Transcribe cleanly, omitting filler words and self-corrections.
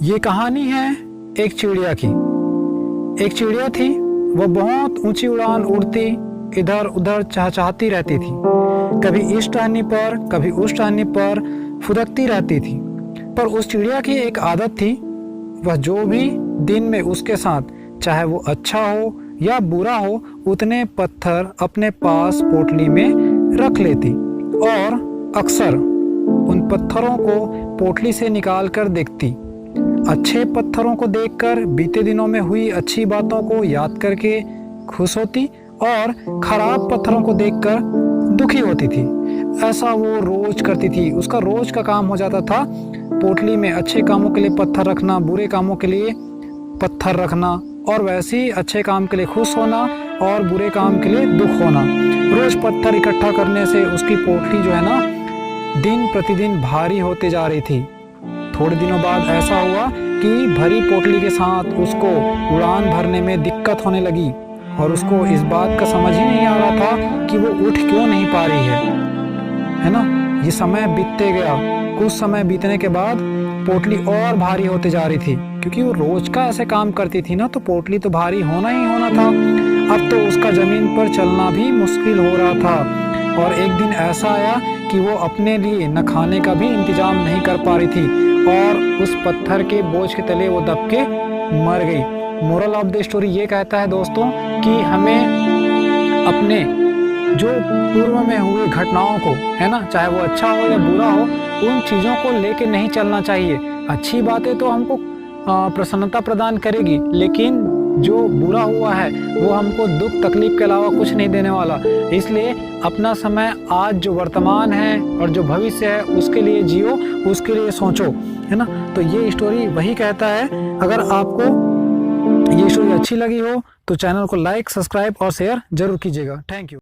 ये कहानी है एक चिड़िया की। एक चिड़िया थी, वह बहुत ऊंची उड़ान उड़ती इधर उधर चहचहाती रहती थी। कभी इस टहनी पर कभी उस टहनी पर फुदकती रहती थी। पर उस चिड़िया की एक आदत थी, वह जो भी दिन में उसके साथ, चाहे वो अच्छा हो या बुरा हो, उतने पत्थर अपने पास पोटली में रख लेती और अक्सर उन पत्थरों को पोटली से निकाल कर देखती। अच्छे पत्थरों को देखकर बीते दिनों में हुई अच्छी बातों को याद करके खुश होती और खराब पत्थरों को देखकर दुखी होती थी। ऐसा वो रोज करती थी। उसका रोज का काम हो जाता था पोटली में अच्छे कामों के लिए पत्थर रखना, बुरे कामों के लिए पत्थर रखना, और वैसे ही अच्छे काम के लिए खुश होना और बुरे काम के लिए दुख होना। रोज पत्थर इकट्ठा करने से उसकी पोटली जो है ना, दिन प्रतिदिन भारी होते जा रही थी। थोड़े दिनों बाद ऐसा हुआ कि भरी पोटली के साथ उसको उड़ान भरने में दिक्कत होने लगी और उसको इस बात का समझ ही नहीं आ रहा था कि वो उठ क्यों नहीं पा रही है ना। ये समय बीतते गया। कुछ समय बीतने के बाद पोटली और भारी होते जा रही थी, क्योंकि वो रोज का ऐसे काम करती थी ना, तो पोटली तो भारी होना ही होना था। अब तो उसका जमीन पर चलना भी मुश्किल हो रहा था। और एक दिन ऐसा आया कि वो अपने लिए न खाने का भी इंतजाम नहीं कर पा रही थी और उस पत्थर के बोझ के तले वो दब के मर गई। मोरल ऑफ द स्टोरी ये कहता है दोस्तों कि हमें अपने जो पूर्व में हुए घटनाओं को, है ना, चाहे वो अच्छा हो या बुरा हो, उन चीज़ों को लेके नहीं चलना चाहिए। अच्छी बातें तो हमको प्रसन्नता प्रदान करेगी, लेकिन जो बुरा हुआ है वो हमको दुख तकलीफ के अलावा कुछ नहीं देने वाला। इसलिए अपना समय, आज जो वर्तमान है और जो भविष्य है, उसके लिए जियो, उसके लिए सोचो, है ना। तो ये स्टोरी वही कहता है। अगर आपको ये स्टोरी अच्छी लगी हो तो चैनल को लाइक, सब्सक्राइब और शेयर जरूर कीजिएगा। Thank you.